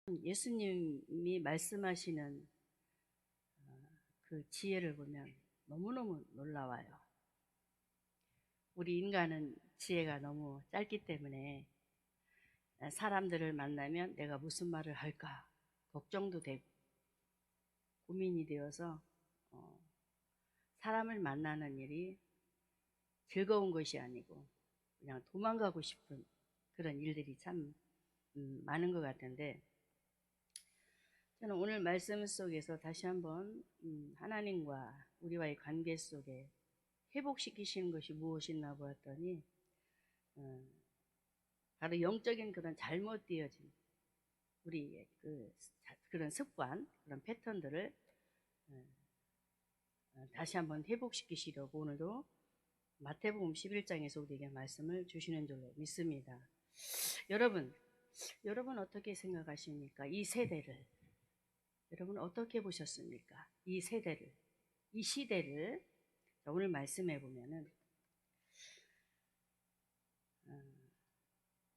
예수님이 말씀하시는 그 지혜를 보면 너무너무 놀라워요. 우리 인간은 지혜가 너무 짧기 때문에 사람들을 만나면 내가 무슨 말을 할까 걱정도 되고 고민이 되어서 사람을 만나는 일이 즐거운 것이 아니고 그냥 도망가고 싶은 그런 일들이 참 많은 것 같은데, 저는 오늘 말씀 속에서 다시 한번 하나님과 우리와의 관계 속에 회복시키시는 것이 무엇이나 보았더니 바로 영적인 그런 잘못되어진 우리의 그런 습관, 그런 패턴들을 다시 한번 회복시키시려고 오늘도 마태복음 11장에서 우리에게 말씀을 주시는 줄로 믿습니다. 여러분 어떻게 생각하십니까? 이 세대를 여러분 어떻게 보셨습니까? 이 세대를, 이 시대를 오늘 말씀해 보면은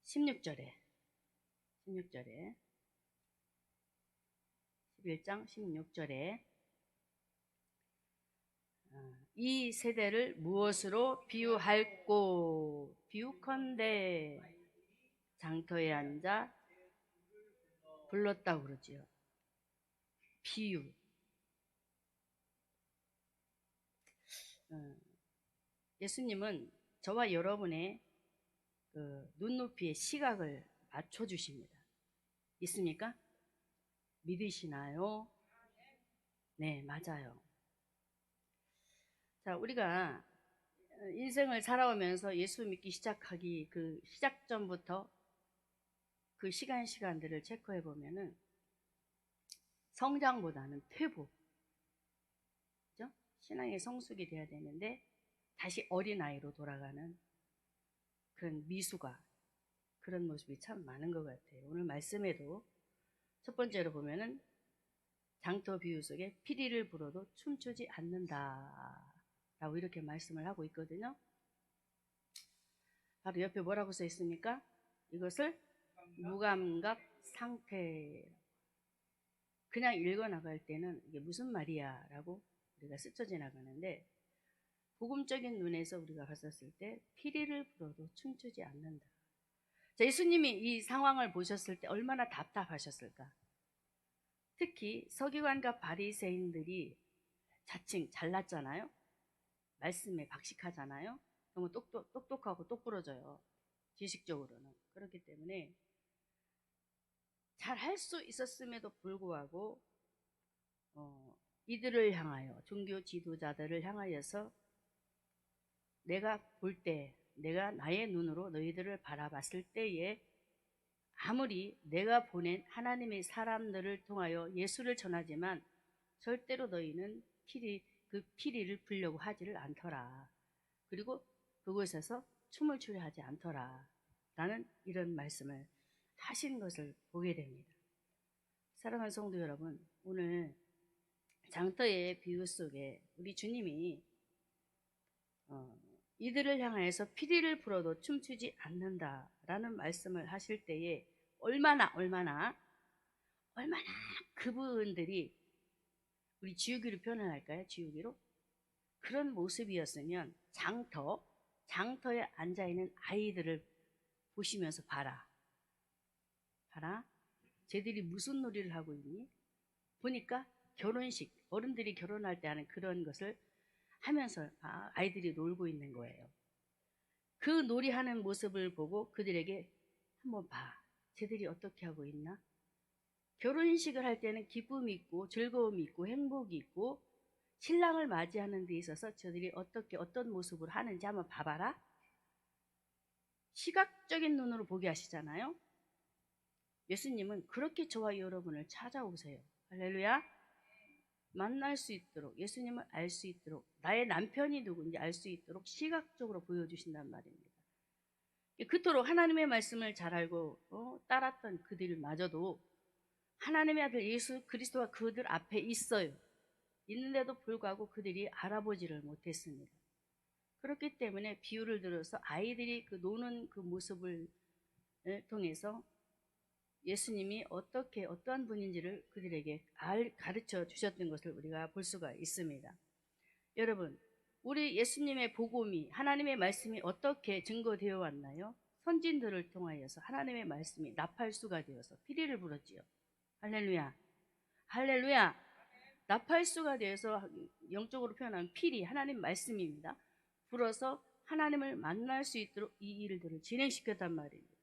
16절에 11장 16절에 이 세대를 무엇으로 비유할꼬? 비유컨대 장터에 앉아 불렀다고 그러지요. 비유. 예수님은 저와 여러분의 그 눈높이의 시각을 맞춰주십니다. 있습니까? 믿으시나요? 네, 맞아요. 자, 우리가 인생을 살아오면서 예수 믿기 시작하기 그 시작전부터 그 시간들을 체크해 보면은 성장보다는 퇴보, 그죠? 신앙의 성숙이 돼야 되는데 다시 어린아이로 돌아가는 그런 미숙아, 그런 모습이 참 많은 것 같아요. 오늘 말씀에도 첫 번째로 보면은 장터 비유 속에 피리를 불어도 춤추지 않는다 라고 이렇게 말씀을 하고 있거든요. 바로 옆에 뭐라고 써 있습니까? 이것을 무감각 상태. 그냥 읽어 나갈 때는 이게 무슨 말이야 라고 우리가 스쳐 지나가는데, 복음적인 눈에서 우리가 봤었을 때 피리를 불어도 춤추지 않는다. 자, 예수님이 이 상황을 보셨을 때 얼마나 답답하셨을까? 특히 서기관과 바리새인들이 자칭 잘났잖아요. 말씀에 박식하잖아요. 너무 똑똑하고 똑부러져요. 지식적으로는. 그렇기 때문에 잘 할 수 있었음에도 불구하고 이들을 향하여, 종교 지도자들을 향하여서 내가 볼 때, 내가 나의 눈으로 너희들을 바라봤을 때에 아무리 내가 보낸 하나님의 사람들을 통하여 예수를 전하지만 절대로 너희는 그 피리를 불려고 하지를 않더라. 그리고 그곳에서 춤을 추려 하지 않더라. 라는 이런 말씀을 하신 것을 보게 됩니다. 사랑하는 성도 여러분, 오늘 장터의 비유 속에 우리 주님이 이들을 향해서 피리를 불어도 춤추지 않는다라는 말씀을 하실 때에 얼마나 그분들이, 우리 지우기로 표현할까요? 지우기로? 그런 모습이었으면 장터에 앉아있는 아이들을 보시면서 봐라. 쟤들이 무슨 놀이를 하고 있니? 보니까 결혼식, 어른들이 결혼할 때 하는 그런 것을 하면서 아이들이 놀고 있는 거예요. 그 놀이하는 모습을 보고 그들에게 한번 봐. 쟤들이 어떻게 하고 있나? 결혼식을 할 때는 기쁨이 있고 즐거움이 있고 행복이 있고 신랑을 맞이하는 데 있어서 저들이 어떤 모습으로 하는지 한번 봐봐라. 시각적인 눈으로 보게 하시잖아요. 예수님은 그렇게 저와 여러분을 찾아오세요. 할렐루야. 만날 수 있도록, 예수님을 알 수 있도록, 나의 남편이 누군지 알 수 있도록 시각적으로 보여주신단 말입니다. 그토록 하나님의 말씀을 잘 알고 따랐던 그들마저도 하나님의 아들 예수 그리스도가 그들 앞에 있는데도 불구하고 그들이 알아보지를 못했습니다. 그렇기 때문에 비유를 들어서 아이들이 그 노는 그 모습을 통해서 예수님이 어떻게 어떠한 분인지를 그들에게 가르쳐 주셨던 것을 우리가 볼 수가 있습니다. 여러분, 우리 예수님의 복음이, 하나님의 말씀이 어떻게 증거되어 왔나요? 선진들을 통하여서 하나님의 말씀이 나팔수가 되어서 피리를 불었지요. 할렐루야, 할렐루야. 나팔수가 되어서 영적으로 표현하면 피리, 하나님 말씀입니다. 불어서 하나님을 만날 수 있도록 이 일들을 진행시켰단 말입니다.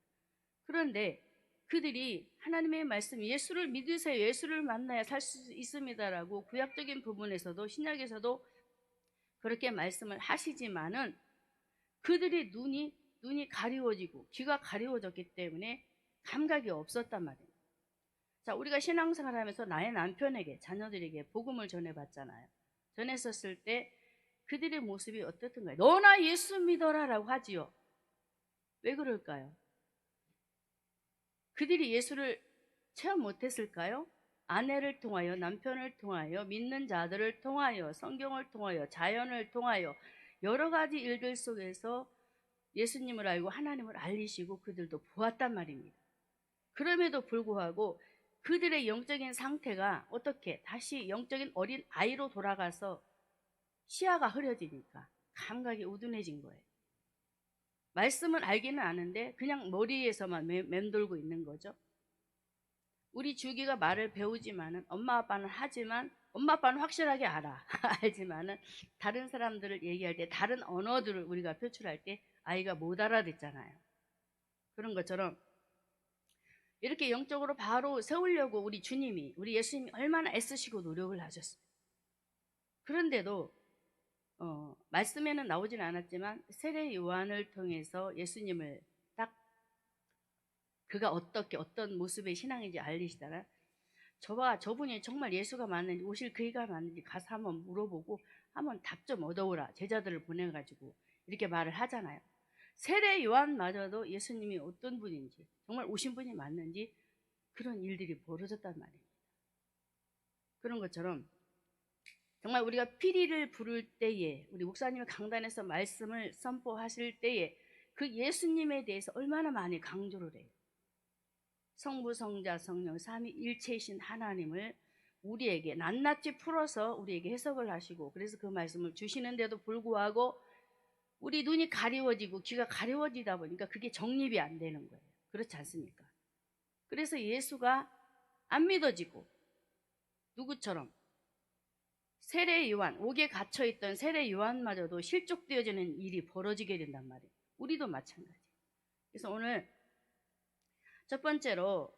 그런데 그들이 하나님의 말씀, 예수를 믿으세요, 예수를 만나야 살 수 있습니다라고 구약적인 부분에서도 신약에서도 그렇게 말씀을 하시지만은 그들의 눈이 가리워지고 귀가 가리워졌기 때문에 감각이 없었단 말이에요. 자, 우리가 신앙생활 하면서 나의 남편에게, 자녀들에게 복음을 전해봤잖아요. 전했었을 때 그들의 모습이 어떻던가요? 너나 예수 믿어라 라고 하지요. 왜 그럴까요? 그들이 예수를 체험 못했을까요? 아내를 통하여, 남편을 통하여, 믿는 자들을 통하여, 성경을 통하여, 자연을 통하여 여러 가지 일들 속에서 예수님을 알고 하나님을 알리시고 그들도 보았단 말입니다. 그럼에도 불구하고 그들의 영적인 상태가 어떻게 다시 영적인 어린 아이로 돌아가서 시야가 흐려지니까 감각이 우둔해진 거예요. 말씀을 알기는 아는데 그냥 머리에서만 맴돌고 있는 거죠. 우리 주기가 말을 배우지만은 엄마 아빠는 하지만 엄마 아빠는 확실하게 알아. 알지만은 다른 사람들을 얘기할 때, 다른 언어들을 우리가 표출할 때 아이가 못 알아듣잖아요. 그런 것처럼 이렇게 영적으로 바로 세우려고 우리 주님이, 우리 예수님이 얼마나 애쓰시고 노력을 하셨어요. 그런데도 말씀에는 나오진 않았지만 세례 요한을 통해서 예수님을 딱 그가 어떻게 어떤 모습의 신앙인지 알리시다가 저분이 정말 예수가 맞는지, 오실 그이가 맞는지 가서 한번 물어보고 한번 답 좀 얻어오라, 제자들을 보내가지고 이렇게 말을 하잖아요. 세례 요한마저도 예수님이 어떤 분인지, 정말 오신 분이 맞는지 그런 일들이 벌어졌단 말입니다. 그런 것처럼 정말 우리가 피리를 부를 때에, 우리 목사님이 강단에서 말씀을 선포하실 때에 그 예수님에 대해서 얼마나 많이 강조를 해요. 성부, 성자, 성령 삼위일체이신 하나님을 우리에게 낱낱이 풀어서 우리에게 해석을 하시고, 그래서 그 말씀을 주시는데도 불구하고 우리 눈이 가리워지고 귀가 가리워지다 보니까 그게 정립이 안 되는 거예요. 그렇지 않습니까? 그래서 예수가 안 믿어지고, 누구처럼 세례 요한, 옥에 갇혀있던 세례 요한마저도 실족되어지는 일이 벌어지게 된단 말이에요. 우리도 마찬가지. 그래서 오늘 첫 번째로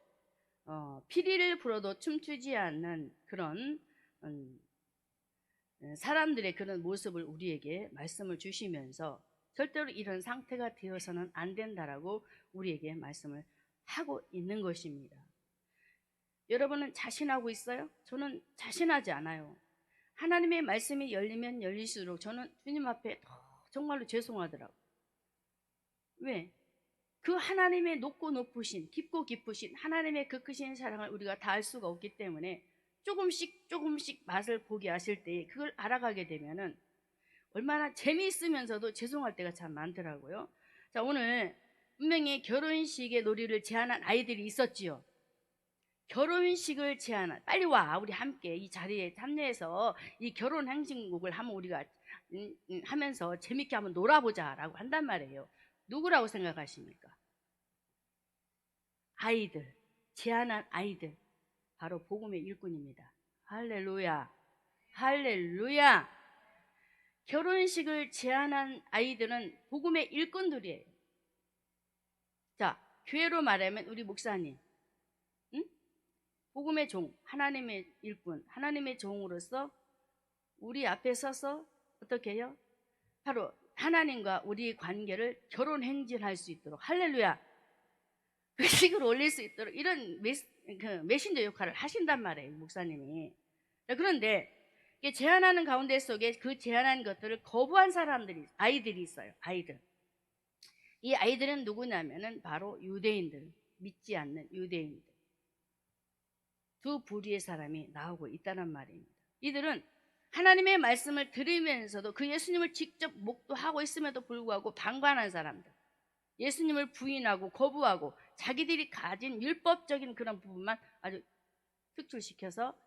피리를 불어도 춤추지 않는 그런 사람들의 그런 모습을 우리에게 말씀을 주시면서 절대로 이런 상태가 되어서는 안 된다라고 우리에게 말씀을 하고 있는 것입니다. 여러분은 자신하고 있어요? 저는 자신하지 않아요. 하나님의 말씀이 열리면 열릴수록 저는 주님 앞에 정말로 죄송하더라고요. 왜? 그 하나님의 높고 높으신, 깊고 깊으신 하나님의 그 크신 사랑을 우리가 다 알 수가 없기 때문에 조금씩 맛을 보게 하실 때 그걸 알아가게 되면은 얼마나 재미있으면서도 죄송할 때가 참 많더라고요. 자, 오늘 분명히 결혼식의 놀이를 제안한 아이들이 있었지요. 결혼식을 제안한, 빨리 와, 우리 함께 이 자리에 참여해서 이 결혼 행진곡을 한번 우리가 하면서 재밌게 한번 놀아보자 라고 한단 말이에요. 누구라고 생각하십니까? 아이들, 제안한 아이들, 바로 복음의 일꾼입니다. 할렐루야, 할렐루야. 결혼식을 제안한 아이들은 복음의 일꾼들이에요. 자, 교회로 말하면 우리 목사님, 복음의 종, 하나님의 일꾼, 하나님의 종으로서 우리 앞에 서서 어떻게 해요? 바로 하나님과 우리의 관계를 결혼 행진할 수 있도록, 할렐루야, 그 식으로 올릴 수 있도록 이런 메신저 역할을 하신단 말이에요, 목사님이. 그런데 제안하는 가운데 속에 그 제안한 것들을 거부한 사람들이, 아이들이 있어요. 아이들. 이 아이들은 누구냐면은 바로 유대인들, 믿지 않는 유대인들. 두 부류의 사람이 나오고 있다는 말입니다. 이들은 하나님의 말씀을 들으면서도 그 예수님을 직접 목도하고 있음에도 불구하고 방관한 사람들. 예수님을 부인하고 거부하고 자기들이 가진 율법적인 그런 부분만 아주 특출시켜서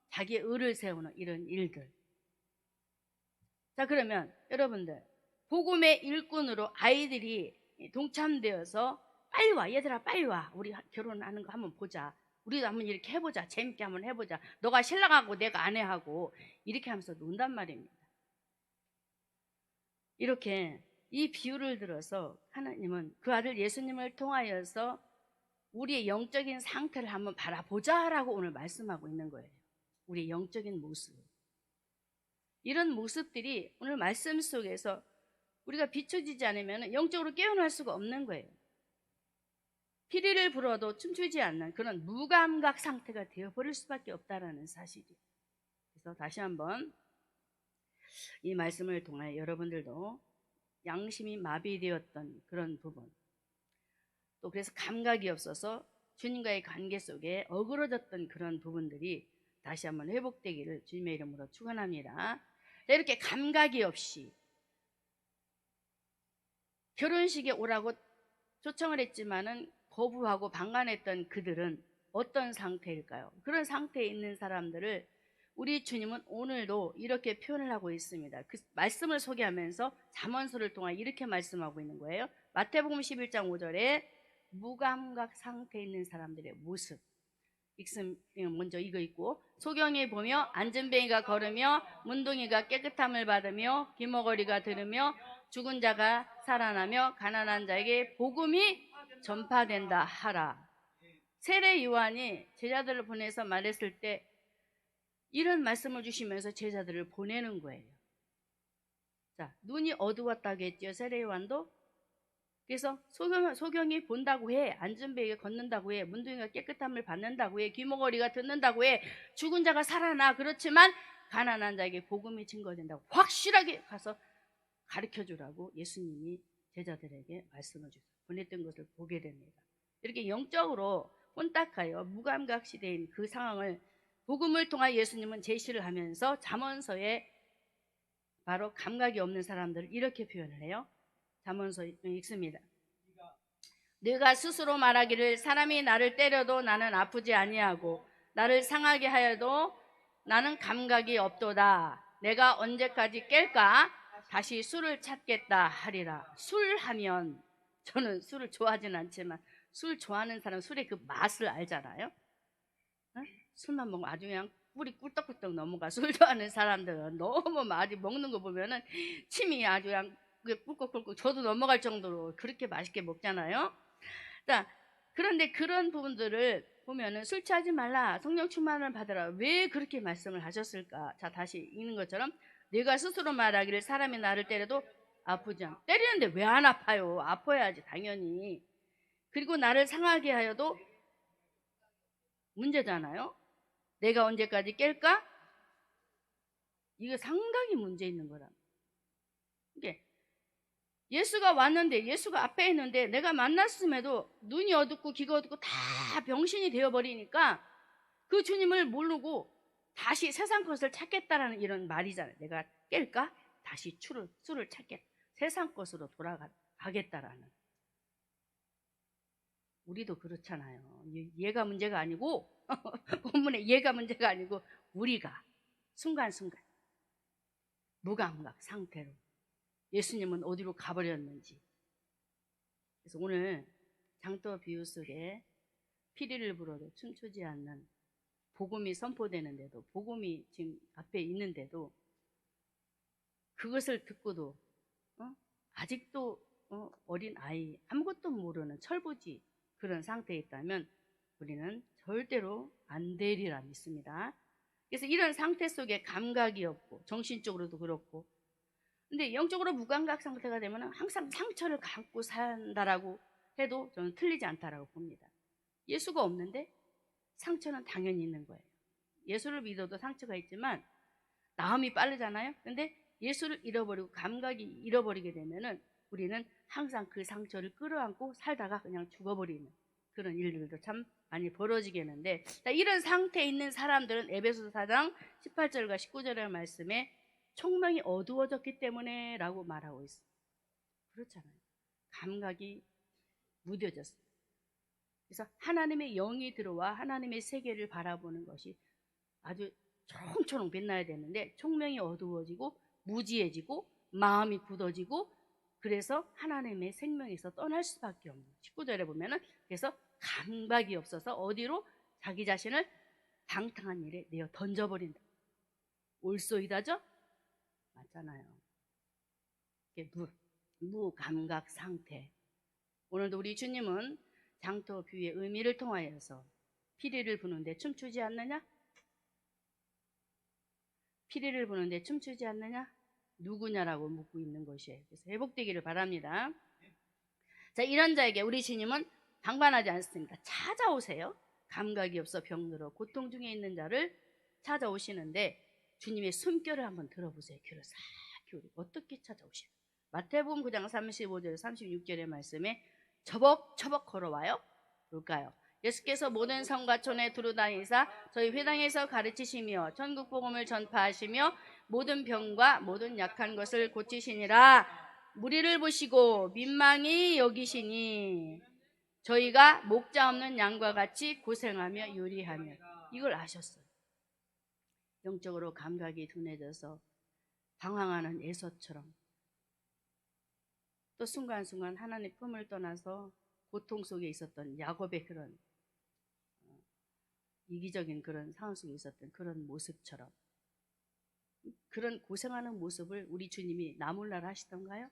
자기의 의를 세우는 이런 일들. 자, 그러면 여러분들, 복음의 일꾼으로 아이들이 동참되어서 빨리 와, 얘들아 빨리 와, 우리 결혼하는 거 한번 보자, 우리도 한번 이렇게 해보자, 재밌게 한번 해보자, 너가 신랑하고 내가 아내하고 이렇게 하면서 논단 말입니다. 이렇게 이 비유를 들어서 하나님은 그 아들 예수님을 통하여서 우리의 영적인 상태를 한번 바라보자 라고 오늘 말씀하고 있는 거예요. 우리의 영적인 모습, 이런 모습들이 오늘 말씀 속에서 우리가 비춰지지 않으면 영적으로 깨어날 수가 없는 거예요. 피리를 불어도 춤추지 않는 그런 무감각 상태가 되어버릴 수밖에 없다는 사실이에요. 그래서 다시 한번 이 말씀을 통해 여러분들도 양심이 마비되었던 그런 부분, 또 그래서 감각이 없어서 주님과의 관계 속에 어그러졌던 그런 부분들이 다시 한번 회복되기를 주님의 이름으로 축원합니다. 이렇게 감각이 없이 결혼식에 오라고 초청을 했지만은 거부하고 방관했던 그들은 어떤 상태일까요? 그런 상태에 있는 사람들을 우리 주님은 오늘도 이렇게 표현을 하고 있습니다. 그 말씀을 소개하면서 잠언서를 통해 이렇게 말씀하고 있는 거예요. 마태복음 11장 5절에 무감각 상태에 있는 사람들의 모습, 먼저 이거 있고, 소경이 보며 안전뱅이가 걸으며 문둥이가 깨끗함을 받으며 귀머거리가 들으며 죽은 자가 살아나며 가난한 자에게 복음이 전파된다 하라. 세례 요한이 제자들을 보내서 말했을 때 이런 말씀을 주시면서 제자들을 보내는 거예요. 자, 눈이 어두웠다고 했죠, 세례 요한도. 그래서 소경이 본다고 해, 안전뱅이가 걷는다고 해, 문둥이가 깨끗함을 받는다고 해, 귀머거리가 듣는다고 해, 죽은 자가 살아나. 그렇지만 가난한 자에게 복음이 증거된다고 확실하게 가서 가르쳐주라고 예수님이 제자들에게 말씀을 주셔서 보냈던 것을 보게 됩니다. 이렇게 영적으로 혼탁하여 무감각 시대인 그 상황을 복음을 통해 예수님은 제시를 하면서 잠언서에 바로 감각이 없는 사람들을 이렇게 표현을 해요. 잠언서 읽습니다. 네가 스스로 말하기를 사람이 나를 때려도 나는 아프지 아니하고 나를 상하게 하여도 나는 감각이 없도다. 내가 언제까지 깰까? 다시 술을 찾겠다 하리라. 술 하면, 저는 술을 좋아하진 않지만 술 좋아하는 사람은 술의 그 맛을 알잖아요. 술만 먹으면 아주 그냥 꿀이 꿀떡꿀떡 넘어가. 술 좋아하는 사람들은 너무 많이 먹는 거 보면은 침이 아주 그냥 꿀꺽꿀꺽 저도 넘어갈 정도로 그렇게 맛있게 먹잖아요. 자, 그런데 그런 부분들을 보면은 술 취하지 말라, 성령 충만을 받으라, 왜 그렇게 말씀을 하셨을까? 자, 다시 읽는 것처럼 네가 스스로 말하기를 사람이 나를 때려도 아프지 않아. 때리는데 왜 안 아파요? 아파야지 당연히. 그리고 나를 상하게 하여도 문제잖아요. 내가 언제까지 깰까? 이거 상당히 문제 있는 거라. 이게 예수가 왔는데, 예수가 앞에 있는데 내가 만났음에도 눈이 어둡고 귀가 어둡고 다 병신이 되어버리니까 그 주님을 모르고 다시 세상 것을 찾겠다라는 이런 말이잖아요. 내가 깰까? 다시 술을 찾겠다. 세상 것으로 돌아가겠다라는. 우리도 그렇잖아요. 얘가 문제가 아니고 본문에 얘가 문제가 아니고 우리가 순간순간 무감각 상태로 예수님은 어디로 가버렸는지. 그래서 오늘 장터 비유 속에 피리를 불어도 춤추지 않는, 복음이 선포되는데도, 복음이 지금 앞에 있는데도 그것을 듣고도 아직도 어린 아이, 아무것도 모르는 철부지 그런 상태에 있다면 우리는 절대로 안 되리라 믿습니다. 그래서 이런 상태 속에 감각이 없고 정신적으로도 그렇고, 근데 영적으로 무감각 상태가 되면 항상 상처를 갖고 산다라고 해도 저는 틀리지 않다라고 봅니다. 예수가 없는데 상처는 당연히 있는 거예요. 예수를 믿어도 상처가 있지만 나음이 빠르잖아요. 근데 예수를 잃어버리고 감각이 잃어버리게 되면은 우리는 항상 그 상처를 끌어안고 살다가 그냥 죽어버리는 그런 일들도 참 많이 벌어지겠는데, 이런 상태에 있는 사람들은 에베소서 4장 18절과 19절의 말씀에 총명이 어두워졌기 때문에 라고 말하고 있어요. 그렇잖아요. 감각이 무뎌졌어요. 그래서 하나님의 영이 들어와 하나님의 세계를 바라보는 것이 아주 초롱초롱 빛나야 되는데 총명이 어두워지고 무지해지고 마음이 굳어지고 그래서 하나님의 생명에서 떠날 수밖에 없는 19절에 보면은 그래서 감각이 없어서 어디로 자기 자신을 방탕한 일에 내어 던져버린다. 올소이다죠? 맞잖아요. 이게 무감각 상태. 오늘도 우리 주님은 장터 비유의 의미를 통하여서 피리를 부는데 춤추지 않느냐? 피리를 부는데 춤추지 않느냐? 누구냐라고 묻고 있는 것이에요. 그래서 회복되기를 바랍니다. 자, 이런 자에게 우리 주님은 방관하지 않습니다. 찾아오세요. 감각이 없어 병들어 고통 중에 있는 자를 찾아오시는데 주님의 숨결을 한번 들어보세요. 귀를 싹 기울이고 어떻게 찾아오시나. 마태복음 9장 35절 36절의 말씀에 처벅처벅 걸어와요. 볼까요? 예수께서 모든 성과 촌에 두루다니사 저희 회당에서 가르치시며 전국 복음을 전파하시며 모든 병과 모든 약한 것을 고치시니라. 무리를 보시고 민망히 여기시니 저희가 목자 없는 양과 같이 고생하며 요리하며 이걸 아셨어요. 영적으로 감각이 둔해져서 방황하는 에서처럼 또 순간순간 하나님의 품을 떠나서 고통 속에 있었던 야곱의 그런 이기적인 그런 상황 속에 있었던 그런 모습처럼 그런 고생하는 모습을 우리 주님이 나몰라라 하시던가요?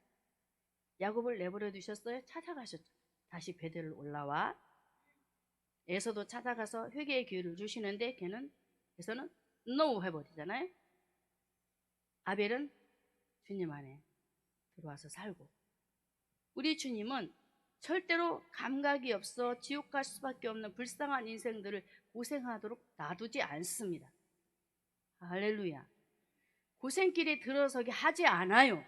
야곱을 내버려 두셨어요? 찾아가셨죠. 다시 베델을 올라와 에서도 찾아가서 회개의 기회를 주시는데 에서는 노 해버리잖아요. 아벨은 주님 안에 들어와서 살고 우리 주님은 절대로 감각이 없어 지옥 갈 수밖에 없는 불쌍한 인생들을 고생하도록 놔두지 않습니다. 할렐루야. 고생길에 들어서게 하지 않아요.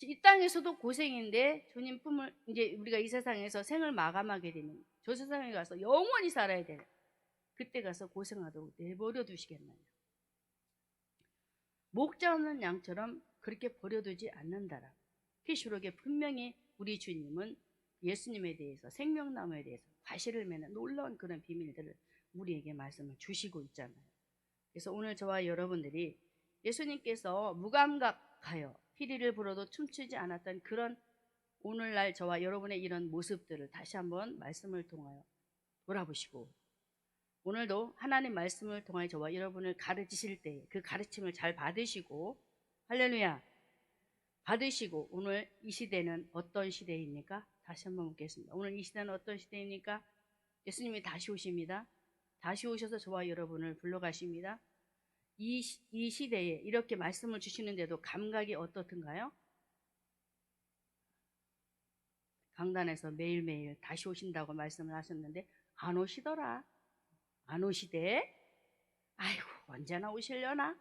이 땅에서도 고생인데 주님 품을 이제 우리가 이 세상에서 생을 마감하게 되면 저 세상에 가서 영원히 살아야 돼요. 그때 가서 고생하도록 내버려 두시겠나요? 목자 없는 양처럼 그렇게 버려두지 않는다라. 계시록에 분명히 우리 주님은 예수님에 대해서 생명나무에 대해서 과실을 맺는 놀라운 그런 비밀들을 우리에게 말씀을 주시고 있잖아요. 그래서 오늘 저와 여러분들이 예수님께서 무감각하여 피리를 불어도 춤추지 않았던 그런 오늘날 저와 여러분의 이런 모습들을 다시 한번 말씀을 통하여 돌아보시고 오늘도 하나님 말씀을 통하여 저와 여러분을 가르치실 때 그 가르침을 잘 받으시고 할렐루야 받으시고 오늘 이 시대는 어떤 시대입니까? 다시 한번 묻겠습니다. 오늘 이 시대는 어떤 시대입니까? 예수님이 다시 오십니다. 다시 오셔서 저와 여러분을 불러가십니다. 이 시대에 이렇게 말씀을 주시는데도 감각이 어떻든가요? 강단에서 매일매일 다시 오신다고 말씀을 하셨는데 안 오시더라. 안 오시대? 아이고 언제나 오시려나?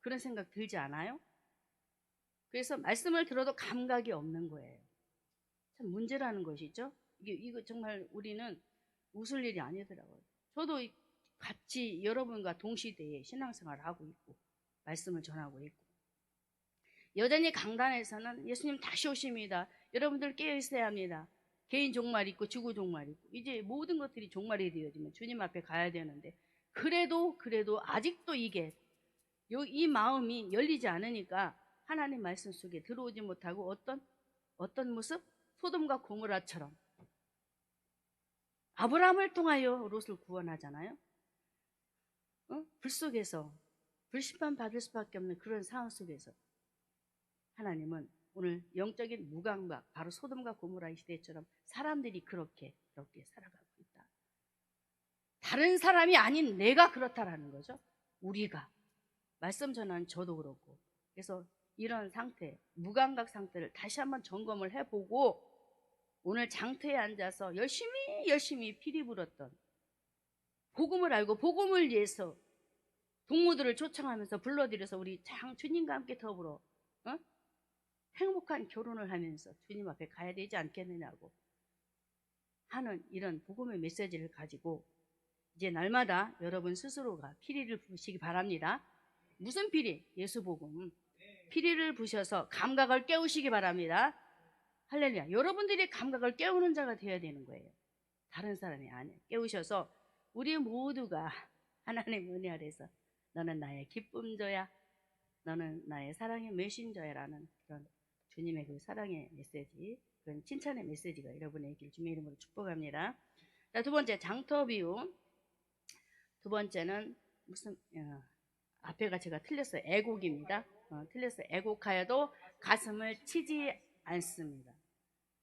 그런 생각 들지 않아요? 그래서 말씀을 들어도 감각이 없는 거예요. 참 문제라는 것이죠. 이거 정말 우리는 웃을 일이 아니더라고요. 저도 같이 여러분과 동시대에 신앙생활을 하고 있고 말씀을 전하고 있고 여전히 강단에서는 예수님 다시 오십니다. 여러분들 깨어 있어야 합니다. 개인 종말 있고 주고 종말 있고 이제 모든 것들이 종말이 되어지면 주님 앞에 가야 되는데 그래도 아직도 이 마음이 열리지 않으니까 하나님 말씀 속에 들어오지 못하고 어떤 모습? 소돔과 고모라처럼 아브라함을 통하여 롯을 구원하잖아요. 불 속에서 불심판 받을 수밖에 없는 그런 상황 속에서 하나님은 오늘 영적인 무감각 바로 소돔과 고모라의 시대처럼 사람들이 그렇게 살아가고 있다. 다른 사람이 아닌 내가 그렇다라는 거죠. 우리가 말씀 전하는 저도 그렇고 그래서 이런 상태 무감각 상태를 다시 한번 점검을 해보고 오늘 장터에 앉아서 열심히 피리 불었던 복음을 알고 복음을 위해서 동무들을 초청하면서 불러들여서 우리 주님과 함께 더불어 행복한 결혼을 하면서 주님 앞에 가야 되지 않겠느냐고 하는 이런 복음의 메시지를 가지고 이제 날마다 여러분 스스로가 피리를 부시기 바랍니다. 무슨 피리? 예수 복음. 피리를 부셔서 감각을 깨우시기 바랍니다. 할렐루야. 여러분들이 감각을 깨우는 자가 되어야 되는 거예요. 다른 사람이 아니에요. 깨우셔서 우리 모두가 하나님 은혜 아래서 너는 나의 기쁨조야, 너는 나의 사랑의 메신저야 라는 그런 주님의 그 사랑의 메시지, 그런 칭찬의 메시지가 여러분의 길 주님의 이름으로 축복합니다. 자, 두 번째 장터비유. 두 번째는 무슨 앞에가 제가 틀렸어요. 애곡입니다. 틀렸어요. 애곡하여도 가슴을 치지 않습니다.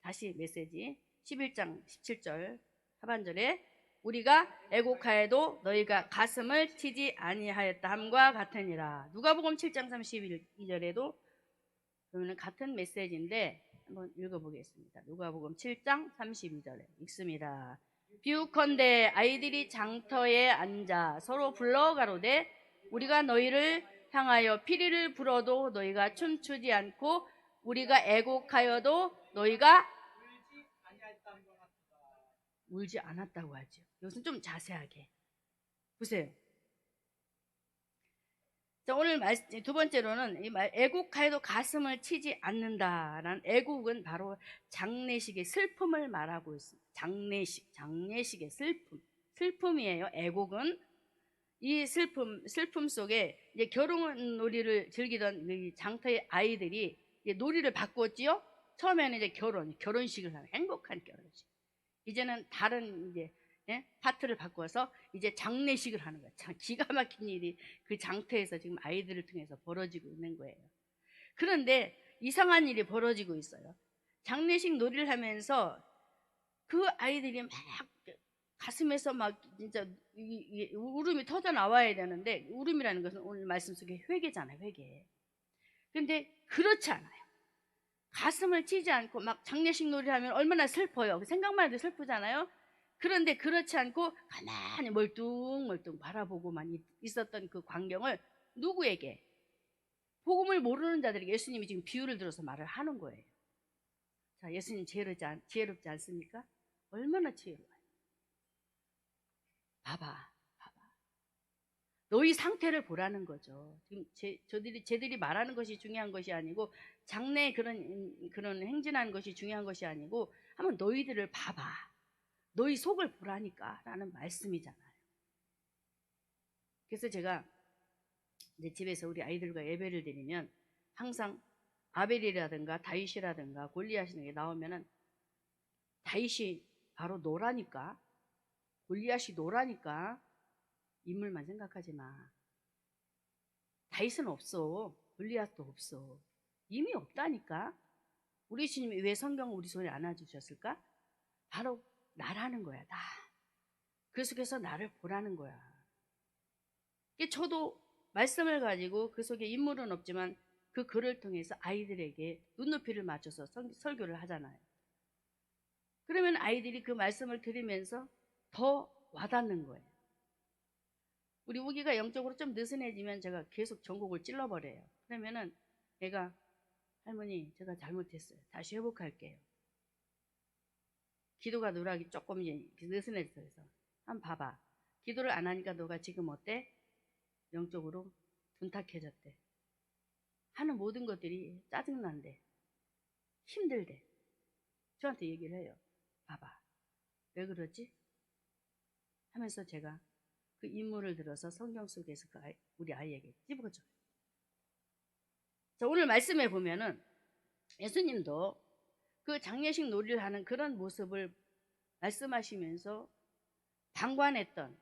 다시 메시지 11장 17절 하반절에 우리가 애곡하여도 너희가 가슴을 치지 아니하였다 함과 같으니라. 누가복음 7장 32절에도 그러면 같은 메시지인데 한번 읽어보겠습니다. 누가복음 7장 32절에 읽습니다. 비유컨대 아이들이 장터에 앉아 서로 불러 가로되 우리가 너희를 향하여 피리를 불어도 너희가 춤추지 않고 우리가 애곡하여도 너희가 울지 않았다고 하죠. 이것은 좀 자세하게 보세요. 자, 오늘 두 번째로는 애곡하여도 가슴을 치지 않는다라는 애곡은 바로 장례식의 슬픔을 말하고 있습니다. 장례식의 슬픔이에요. 애곡은 이 슬픔 속에 이제 결혼놀이를 즐기던 이 장터의 아이들이 이제 놀이를 바꿨지요. 처음에는 이제 결혼식을 하는 행복한 결혼식. 이제는 다른 이제 파트를 바꿔서 이제 장례식을 하는 거예요. 참 기가 막힌 일이 그 장터에서 지금 아이들을 통해서 벌어지고 있는 거예요. 그런데 이상한 일이 벌어지고 있어요. 장례식 놀이를 하면서 그 아이들이 막 가슴에서 막 진짜 울음이 터져 나와야 되는데, 울음이라는 것은 오늘 말씀 속에 회개잖아요. 회개. 근데 그렇지 않아요. 가슴을 치지 않고 막 장례식 놀이를 하면 얼마나 슬퍼요. 생각만 해도 슬프잖아요. 그런데 그렇지 않고 가만히 멀뚱멀뚱 바라보고만 있었던 그 광경을 누구에게? 복음을 모르는 자들에게 예수님이 지금 비유를 들어서 말을 하는 거예요. 자, 예수님 지혜롭지 않습니까? 얼마나 지혜로워요. 봐봐. 너희 상태를 보라는 거죠. 지금 쟤들이 말하는 것이 중요한 것이 아니고, 장래에 그런 행진하는 것이 중요한 것이 아니고, 한번 너희들을 봐봐. 너희 속을 보라니까 라는 말씀이잖아요. 그래서 제가 이제 집에서 우리 아이들과 예배를 드리면 항상 아벨이라든가 다윗이라든가 골리앗이라는 게 나오면은, 다윗이 바로 노라니까, 골리앗이 노라니까 인물만 생각하지 마. 다윗은 없어. 골리앗도 없어. 이미 없다니까. 우리 주님이 왜 성경을 우리 손에 안아주셨을까? 바로 나라는 거야. 나. 그 속에서 나를 보라는 거야. 저도 말씀을 가지고 그 속에 인물은 없지만 그 글을 통해서 아이들에게 눈높이를 맞춰서 설교를 하잖아요. 그러면 아이들이 그 말씀을 들으면서 더 와닿는 거예요. 우리 우기가 영적으로 좀 느슨해지면 제가 계속 전곡을 찔러버려요. 그러면은 얘가 할머니 제가 잘못했어요. 다시 회복할게요. 기도가 누락이 조금 느슨해져서 한번 봐봐. 기도를 안 하니까 너가 지금 어때? 영적으로 둔탁해졌대. 하는 모든 것들이 짜증난대. 힘들대. 저한테 얘기를 해요. 봐봐. 왜 그러지? 하면서 제가 그 인물을 들어서 성경 속에서 우리 아이에게 찝어줘요. 자, 오늘 말씀에 보면은 예수님도 그 장례식 놀이를 하는 그런 모습을 말씀하시면서 방관했던,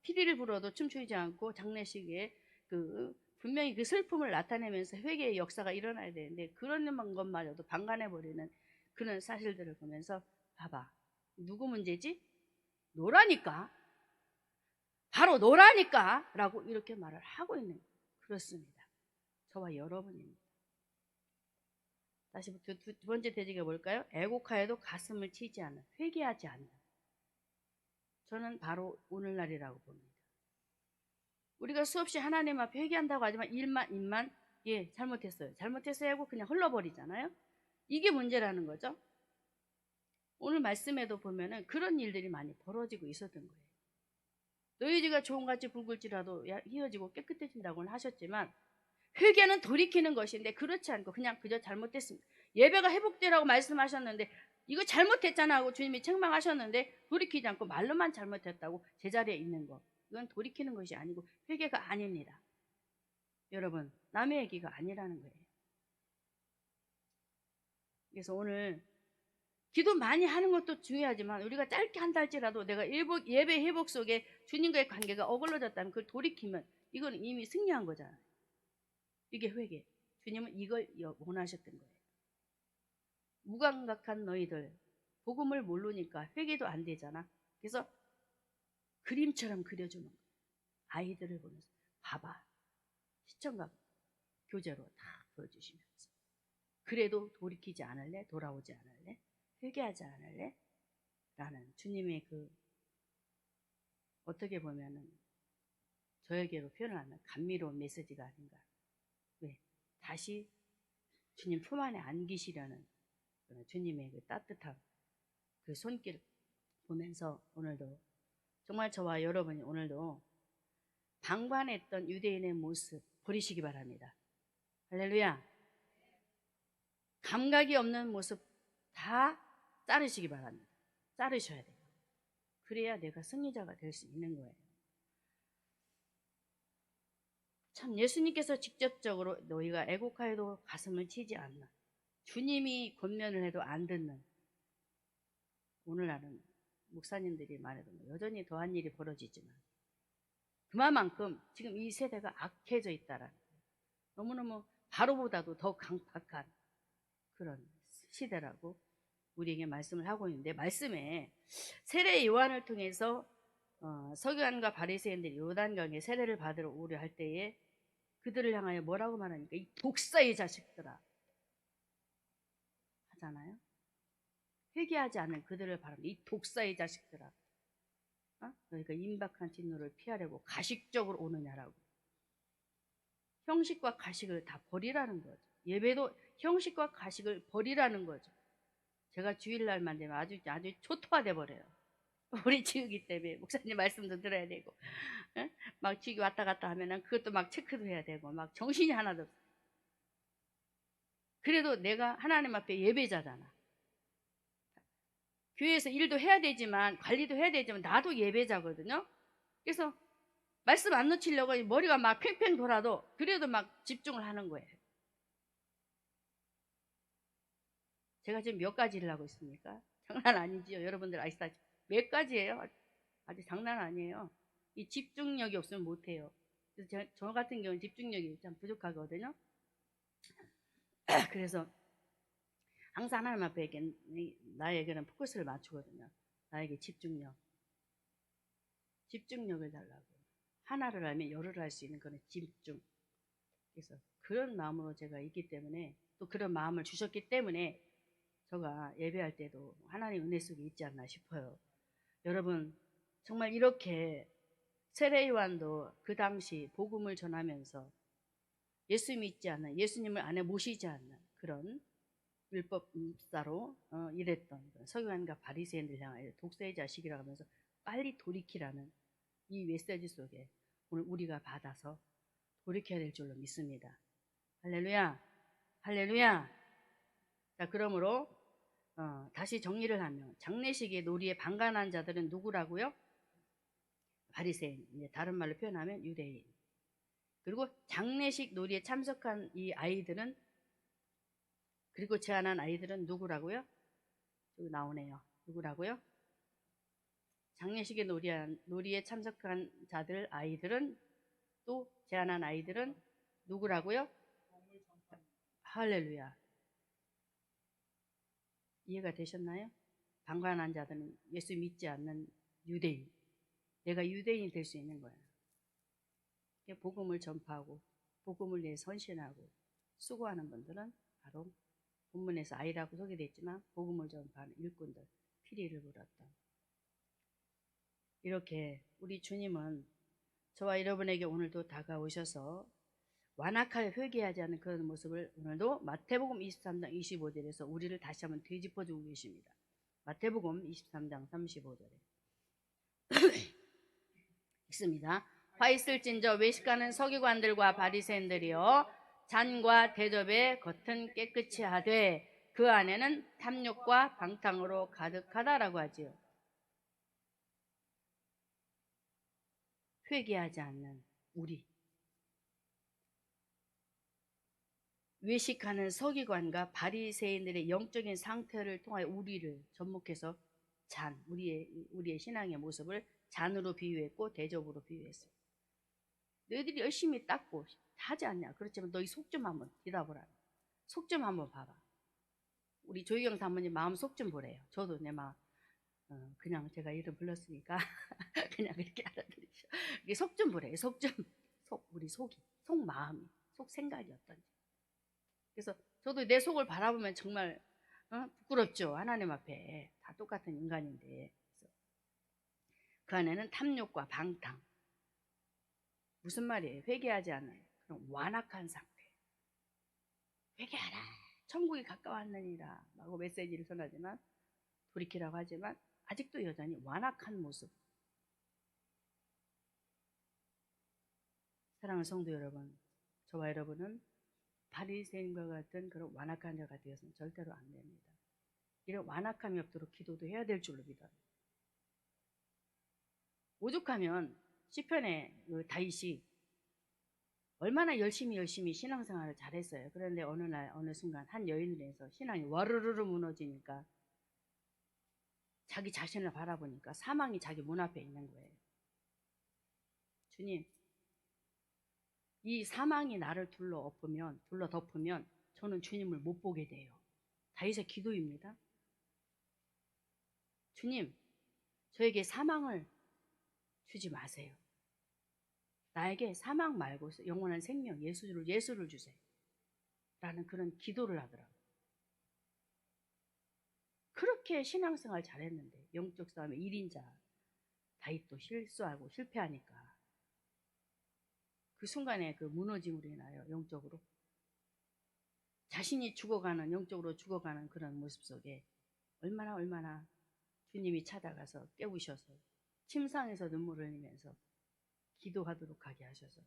피리를 불어도 춤추지 않고 장례식에 분명히 그 슬픔을 나타내면서 회개의 역사가 일어나야 되는데, 그런 것마저도 방관해버리는 그런 사실들을 보면서 봐봐. 누구 문제지? 노라니까. 바로 노라니까 라고 이렇게 말을 하고 있는 거예요. 그렇습니다. 저와 여러분입니다. 다시 두 번째 대지가 뭘까요? 애곡하여도 가슴을 치지 않는, 회개하지 않는. 저는 바로 오늘날이라고 봅니다. 우리가 수없이 하나님 앞에 회개한다고 하지만 입만 잘못했어요 하고 그냥 흘러버리잖아요. 이게 문제라는 거죠. 오늘 말씀에도 보면은 그런 일들이 많이 벌어지고 있었던 거예요. 너희 집가 종같이 붉을지라도 휘어지고 깨끗해진다고는 하셨지만, 회개는 돌이키는 것인데 그렇지 않고 그냥 그저 잘못됐습니다. 예배가 회복되라고 말씀하셨는데 이거 잘못했잖아 하고 주님이 책망하셨는데 돌이키지 않고 말로만 잘못했다고 제자리에 있는 거, 이건 돌이키는 것이 아니고 회개가 아닙니다. 여러분, 남의 얘기가 아니라는 거예요. 그래서 오늘 기도 많이 하는 것도 중요하지만 우리가 짧게 한달지라도 내가 예배 회복 속에 주님과의 관계가 어그러졌다면 그걸 돌이키면 이건 이미 승리한 거잖아요. 이게 회개. 주님은 이걸 원하셨던 거예요. 무감각한 너희들, 복음을 모르니까 회개도 안 되잖아. 그래서 그림처럼 그려주는 거예요. 아이들을 보면서 봐봐, 시청각 교재로 다 보여주시면서 그래도 돌이키지 않을래? 돌아오지 않을래? 회개하지 않을래? 라는 주님의 그 어떻게 보면은 저에게로 표현하면 감미로운 메시지가 아닌가. 왜? 다시 주님 품 안에 안기시려는 주님의 그 따뜻한 그 손길 보면서 오늘도 정말 저와 여러분이 오늘도 방관했던 유대인의 모습 버리시기 바랍니다. 할렐루야. 감각이 없는 모습 다 자르시기 바랍니다. 자르셔야 돼요. 그래야 내가 승리자가 될 수 있는 거예요. 참 예수님께서 직접적으로 너희가 애곡하여도 가슴을 치지 않나, 주님이 권면을 해도 안 듣는 오늘날은 목사님들이 말해도 여전히 더한 일이 벌어지지만 그만큼 지금 이 세대가 악해져 있다라는 거예요. 너무너무 바로보다도 더 강팍한 그런 시대라고 우리에게 말씀을 하고 있는데, 말씀에 세례 요한을 통해서 서기관과 바리새인들이 요단강에 세례를 받으러 오려 할 때에 그들을 향하여 뭐라고 말하니까 이 독사의 자식들아 하잖아요. 회개하지 않는 그들을 바라는 이 독사의 자식들아, 그러니까 임박한 진노를 피하려고 가식적으로 오느냐라고. 형식과 가식을 다 버리라는 거죠. 예배도 형식과 가식을 버리라는 거죠. 제가 주일날만 되면 아주 초토화돼 버려요. 우리 지우기 때문에 목사님 말씀도 들어야 되고, 막 지우기 왔다 갔다 하면은 그것도 막 체크도 해야 되고, 막 정신이 하나도 없어요. 그래도 내가 하나님 앞에 예배자잖아. 교회에서 일도 해야 되지만 관리도 해야 되지만 나도 예배자거든요. 그래서 말씀 안 놓치려고 머리가 막 팽팽 돌아도 그래도 막 집중을 하는 거예요. 제가 지금 몇 가지를 하고 있습니까? 장난 아니지요. 여러분들 아시다시피 몇 가지예요. 아주 장난 아니에요. 이 집중력이 없으면 못해요. 그래서 저 같은 경우는 집중력이 참 부족하거든요. 그래서 항상 하나님 앞에 나에게는 포커스를 맞추거든요. 나에게 집중력을 달라고. 하나를 알면 열을 할 수 있는 그런 집중. 그래서 그런 마음으로 제가 있기 때문에, 또 그런 마음을 주셨기 때문에 제가 예배할 때도 하나님 은혜 속에 있지 않나 싶어요. 여러분, 정말 이렇게 세례 요한도 그 당시 복음을 전하면서 예수 믿지 않는, 예수님을 안에 모시지 않는 그런 율법사로 일했던 서기관과 바리새인들 향하여 독사의 자식이라고 하면서 빨리 돌이키라는 이 메시지 속에 오늘 우리가 받아서 돌이켜야 될 줄로 믿습니다. 할렐루야, 할렐루야. 자, 그러므로 다시 정리를 하면 장례식의 놀이에 방관한 자들은 누구라고요? 바리새인, 이제 다른 말로 표현하면 유대인. 그리고 장례식 놀이에 참석한 이 아이들은, 그리고 제안한 아이들은 누구라고요? 여기 나오네요. 누구라고요? 장례식의 놀이에 참석한 자들 아이들은, 또 제안한 아이들은 누구라고요? 할렐루야. 이해가 되셨나요? 방관한 자들은 예수 믿지 않는 유대인. 내가 유대인이 될 수 있는 거야. 복음을 전파하고 복음을 위해 선신하고 수고하는 분들은 바로 본문에서 아이라고 소개되어 있지만 복음을 전파하는 일꾼들, 피리를 물었던. 이렇게 우리 주님은 저와 여러분에게 오늘도 다가오셔서 완악하여 회개하지 않는 그런 모습을 오늘도 마태복음 23장 25절에서 우리를 다시 한번 되짚어주고 계십니다. 마태복음 23장 35절에 읽습니다. 화 있을진저 외식하는 서기관들과 바리새인들이여, 잔과 대접의 겉은 깨끗이 하되 그 안에는 탐욕과 방탕으로 가득하다라고 하지요. 회개하지 않는 우리, 외식하는 서기관과 바리새인들의 영적인 상태를 통하여 우리를 접목해서 우리의 신앙의 모습을 잔으로 비유했고 대접으로 비유했어요. 너희들이 열심히 닦고 하지 않냐? 그렇지만 너희 속 좀 한번 뒤다보라. 속 좀 한번 봐봐. 우리 조희경 사모님 마음 속 좀 보래요. 저도 내 마음 그냥 제가 이름 불렀으니까 그냥 그렇게 알아들으셔. 속 좀 보래요. 우리 속 마음이, 속 생각이 어떤지. 그래서 저도 내 속을 바라보면 정말 부끄럽죠. 하나님 앞에 다 똑같은 인간인데. 그 안에는 탐욕과 방탕. 무슨 말이에요? 회개하지 않은 그런 완악한 상태. 회개하라. 천국이 가까웠느니라. 라고 메시지를 전하지만, 돌이키라고 하지만 아직도 여전히 완악한 모습. 사랑하는 성도 여러분, 저와 여러분은 바리새인과 같은 그런 완악한 자가 되어서는 절대로 안 됩니다. 이런 완악함이 없도록 기도도 해야 될 줄로 믿어요. 오죽하면 시편의 그 다윗이 얼마나 열심히 신앙생활을 잘했어요. 그런데 어느 순간 한 여인을 해서 신앙이 와르르르 무너지니까 자기 자신을 바라보니까 사망이 자기 문 앞에 있는 거예요. 주님, 이 사망이 나를 둘러 덮으면 저는 주님을 못 보게 돼요. 다윗의 기도입니다. 주님, 저에게 사망을 주지 마세요. 나에게 사망 말고 영원한 생명, 예수를 주세요. 라는 그런 기도를 하더라고요. 그렇게 신앙생활 잘했는데 영적 싸움의 1인자 다윗도 실수하고 실패하니까 그 순간에 그 무너짐으로 인하여 영적으로 자신이 영적으로 죽어가는 그런 모습 속에 얼마나 주님이 찾아가서 깨우셔서 침상에서 눈물을 흘리면서 기도하도록 하게 하셔서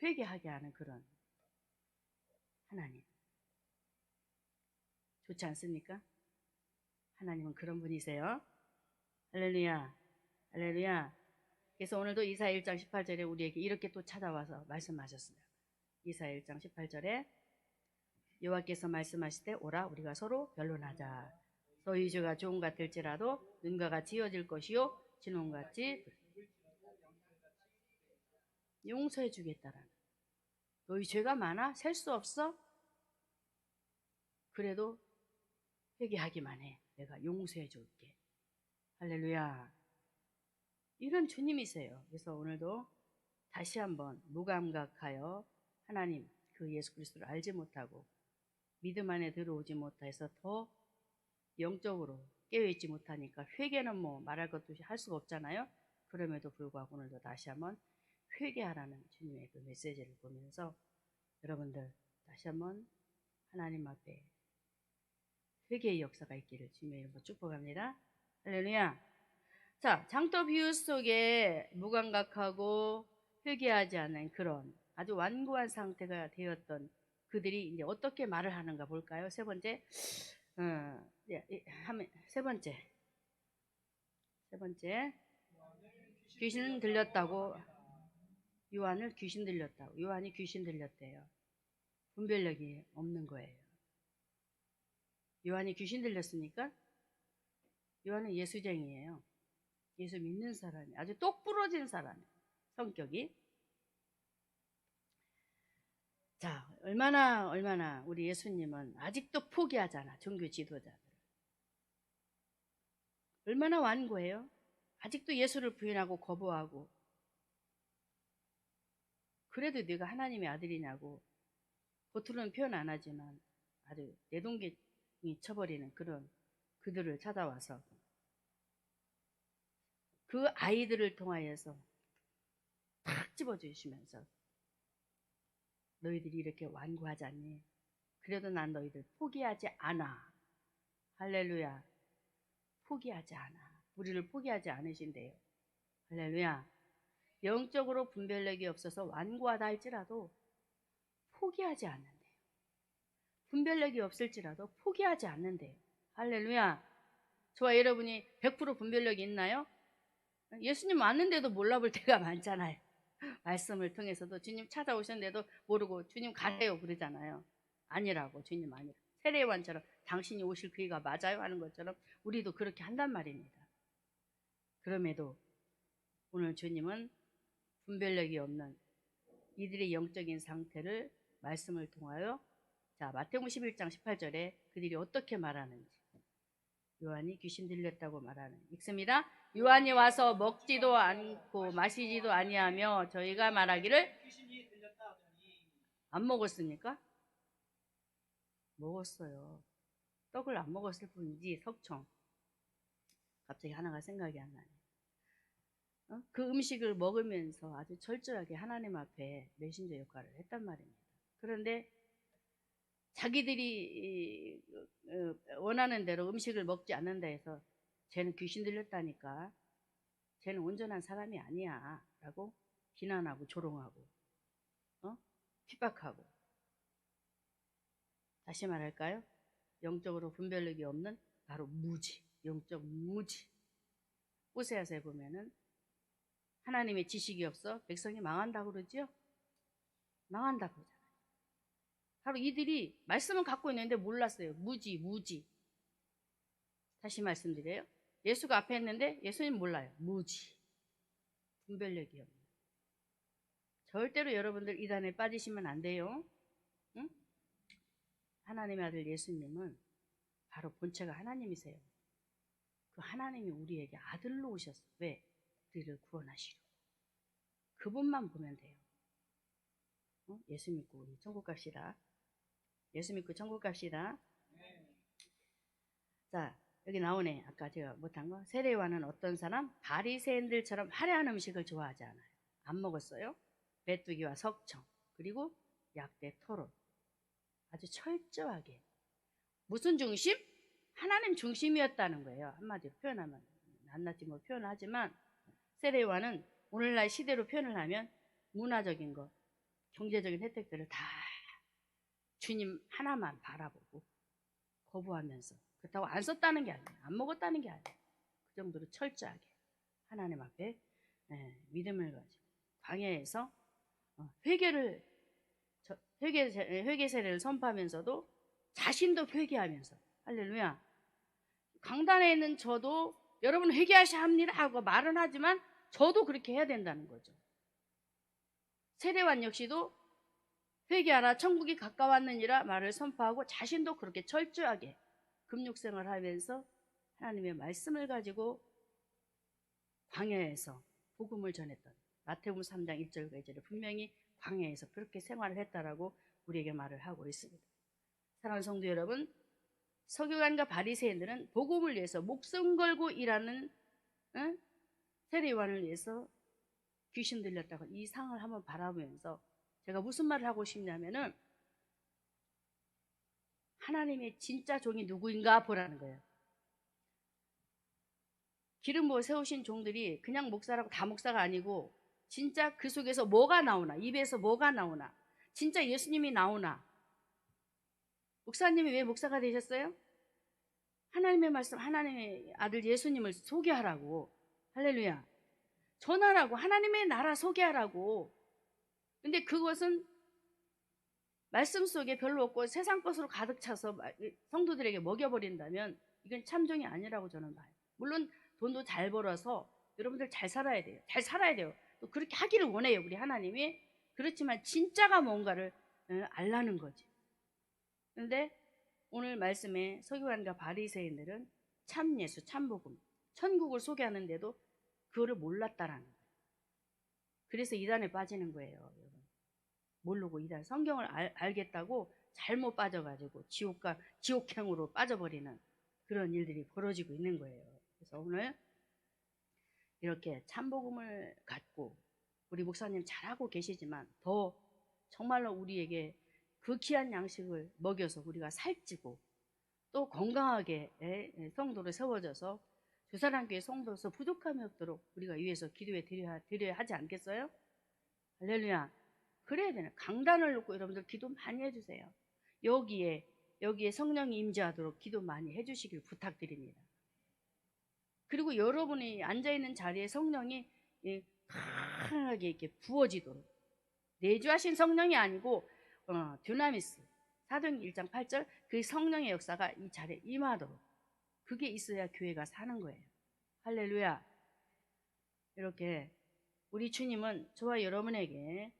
회개하게 하는 그런 하나님. 좋지 않습니까? 하나님은 그런 분이세요. 할렐루야. 할렐루야. 그래서 오늘도 이사야 1장 18절에 우리에게 이렇게 또 찾아와서 말씀하셨어요. 이사야 1장 18절에 여호와께서 말씀하시되 오라 우리가 서로 변론하자. 너희 죄가 좋은 같을지라도 눈과 같이 이어질 것이요 진홍같이 용서해 주겠다라는. 너희 죄가 많아? 셀 수 없어? 그래도 회개하기만 해. 내가 용서해 줄게. 할렐루야. 이런 주님이세요. 그래서 오늘도 다시 한번 무감각하여 하나님 그 예수 그리스도를 알지 못하고 믿음 안에 들어오지 못해서 더 영적으로 깨어있지 못하니까 회개는 뭐 말할 것도 할 수가 없잖아요. 그럼에도 불구하고 오늘도 다시 한번 회개하라는 주님의 그 메시지를 보면서 여러분들 다시 한번 하나님 앞에 회개의 역사가 있기를 주님의 이름으로 축복합니다. 할렐루야. 자, 장터 비유 속에 무감각하고 회개하지 않는 그런 아주 완고한 상태가 되었던 그들이 이제 어떻게 말을 하는가 볼까요? 세 번째, 세 번째, 귀신 들렸다고, 요한이 귀신 들렸대요. 분별력이 없는 거예요. 요한이 귀신 들렸으니까 요한은 예수쟁이에요. 예수 믿는 사람이 아주 똑 부러진 사람이에요. 성격이. 자, 얼마나 우리 예수님은 아직도 포기하잖아. 종교 지도자들. 얼마나 완고해요? 아직도 예수를 부인하고 거부하고. 그래도 네가 하나님의 아들이냐고 겉으로는 표현 안 하지만 아주 내동댕이 쳐버리는 그런 그들을 찾아와서 그 아이들을 통하여서 탁 집어주시면서 너희들이 이렇게 완고하지 않니? 그래도 난 너희들 포기하지 않아. 할렐루야. 포기하지 않아. 우리를 포기하지 않으신대요. 할렐루야. 영적으로 분별력이 없어서 완고하다 할지라도 포기하지 않는데요. 분별력이 없을지라도 포기하지 않는데요. 할렐루야. 저와 여러분이 100% 분별력이 있나요? 예수님 왔는데도 몰라볼 때가 많잖아요. 말씀을 통해서도 주님 찾아오셨는데도 모르고 주님 가래요 그러잖아요. 아니라고, 주님 아니라고. 세례요한처럼 당신이 오실 그이가 맞아요 하는 것처럼 우리도 그렇게 한단 말입니다. 그럼에도 오늘 주님은 분별력이 없는 이들의 영적인 상태를 말씀을 통하여, 자, 마태복음 11장 18절에 그들이 어떻게 말하는지, 요한이 귀신 들렸다고 말하는 읽습니다. 요한이 와서 먹지도 않고 마시지도 아니하며 저희가 말하기를 안 먹었습니까? 먹었어요. 떡을 안 먹었을 뿐이지. 석청. 갑자기 하나가 생각이 안 나네. 그 음식을 먹으면서 아주 철저하게 하나님 앞에 메신저 역할을 했단 말입니다. 그런데 자기들이 원하는 대로 음식을 먹지 않는다 해서 쟤는 귀신 들렸다니까, 쟤는 온전한 사람이 아니야 라고 비난하고 조롱하고 핍박하고, 다시 말할까요? 영적으로 분별력이 없는 바로 무지, 영적 무지. 호세아서에 보면은 하나님의 지식이 없어 백성이 망한다고 그러지요? 망한다고 그러잖아요. 바로 이들이 말씀은 갖고 있는데 몰랐어요. 무지. 다시 말씀드려요. 예수가 앞에 있는데 예수님 몰라요. 무지. 분별력이 없는. 절대로 여러분들 이단에 빠지시면 안 돼요. 응? 하나님의 아들 예수님은 바로 본체가 하나님이세요. 그 하나님이 우리에게 아들로 오셨어요. 왜? 우리를 구원하시려. 그분만 보면 돼요. 예수 믿고 우리 천국 갑시다. 예수 믿고 천국 갑시다. 자, 여기 나오네. 아까 제가 못한 거. 세례요한은 어떤 사람? 바리새인들처럼 화려한 음식을 좋아하지 않아요. 안 먹었어요. 메뚜기와 석청, 그리고 약대 토론. 아주 철저하게. 무슨 중심? 하나님 중심이었다는 거예요. 한마디로 표현하면. 낱낱이 뭐 표현하지만 세례요한은 오늘날 시대로 표현을 하면 문화적인 것, 경제적인 혜택들을 다 주님 하나만 바라보고 거부하면서, 그렇다고 안 썼다는 게 아니에요. 안 먹었다는 게 아니에요. 그 정도로 철저하게 하나님 앞에 믿음을 가지고 광야에서 회개 세례를 선포하면서도 자신도 회개하면서, 할렐루야. 강단에 있는 저도 여러분 회개하셔야 합니다 하고 말은 하지만 저도 그렇게 해야 된다는 거죠. 세례요한 역시도 회개하라 천국이 가까웠느니라 말을 선포하고 자신도 그렇게 철저하게 금육생활을 하면서 하나님의 말씀을 가지고 광야에서 복음을 전했던, 마태복음 3장 1절과 2절에 분명히 광야에서 그렇게 생활을 했다라고 우리에게 말을 하고 있습니다. 사랑하는 성도 여러분, 서기관과 바리새인들은 복음을 위해서 목숨 걸고 일하는 세례요한을 위해서 귀신 들렸다고 이 상을 한번 바라보면서 제가 무슨 말을 하고 싶냐면은 하나님의 진짜 종이 누구인가 보라는 거예요. 기름 부어 세우신 종들이 그냥 목사라고 다 목사가 아니고 진짜 그 속에서 뭐가 나오나, 입에서 뭐가 나오나, 진짜 예수님이 나오나. 목사님이 왜 목사가 되셨어요? 하나님의 말씀, 하나님의 아들 예수님을 소개하라고. 할렐루야. 전하라고, 하나님의 나라 소개하라고. 근데 그것은 말씀 속에 별로 없고 세상 것으로 가득 차서 성도들에게 먹여버린다면 이건 참종이 아니라고 저는 봐요. 물론 돈도 잘 벌어서 여러분들 잘 살아야 돼요. 잘 살아야 돼요. 또 그렇게 하기를 원해요, 우리 하나님이. 그렇지만 진짜가 뭔가를 알라는 거지. 그런데 오늘 말씀에 서기관과 바리새인들은 참 예수, 참 복음, 천국을 소개하는데도 그거를 몰랐다라는 거예요. 그래서 이단에 빠지는 거예요, 여러분. 모르고 이단, 성경을 알겠다고 잘못 빠져가지고 지옥행으로 빠져버리는 그런 일들이 벌어지고 있는 거예요. 그래서 오늘 이렇게 참복음을 갖고 우리 목사님 잘하고 계시지만 더 정말로 우리에게 그 귀한 양식을 먹여서 우리가 살찌고 또 건강하게 성도를 세워져서 주사랑교회 성도로서 부족함이 없도록 우리가 위해서 기도해 드려야 하지 않겠어요? 할렐루야. 그래야 되는, 강단을 놓고 여러분들 기도 많이 해주세요. 여기에 여기에 성령이 임재하도록 기도 많이 해주시길 부탁드립니다. 그리고 여러분이 앉아있는 자리에 성령이 강하게 이렇게 부어지도록, 내주하신 성령이 아니고 듀나미스, 사도행전 1장 8절 그 성령의 역사가 이 자리에 임하도록, 그게 있어야 교회가 사는 거예요. 할렐루야. 이렇게 우리 주님은 저와 여러분에게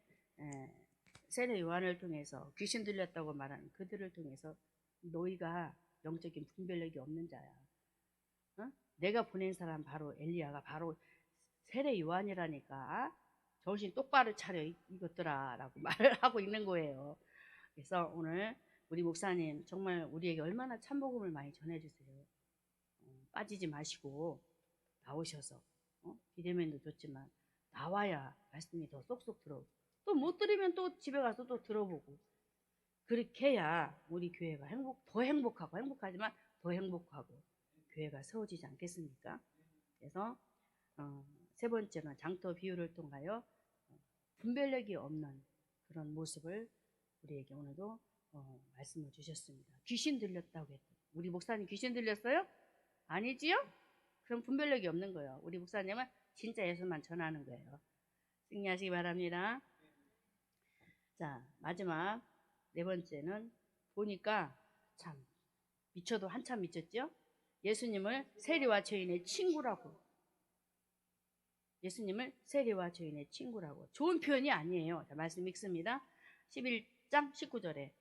세례 요한을 통해서 귀신 들렸다고 말하는 그들을 통해서 너희가 영적인 분별력이 없는 자야. 내가 보낸 사람 바로 엘리야가 바로 세례 요한이라니까 정신 똑바로 차려 이것들아 라고 말을 하고 있는 거예요. 그래서 오늘 우리 목사님 정말 우리에게 얼마나 참복음을 많이 전해주세요. 빠지지 마시고 나오셔서 비대면도 좋지만 나와야 말씀이 더 쏙쏙 들어오고, 또 못 들으면 또 집에 가서 또 들어보고, 그렇게 해야 우리 교회가 더 행복하고, 행복하지만 더 행복하고 교회가 세워지지 않겠습니까? 그래서 세 번째는 장터 비유를 통하여 분별력이 없는 그런 모습을 우리에게 오늘도 말씀을 주셨습니다. 귀신 들렸다고 했다. 우리 목사님 귀신 들렸어요? 아니지요? 그럼 분별력이 없는 거예요. 우리 목사님은 진짜 예수만 전하는 거예요. 승리하시기 바랍니다. 자, 마지막 네 번째는 보니까 참 미쳐도 한참 미쳤죠? 예수님을 세리와 죄인의 친구라고. 예수님을 세리와 죄인의 친구라고. 좋은 표현이 아니에요. 자, 말씀 읽습니다. 11장 19절에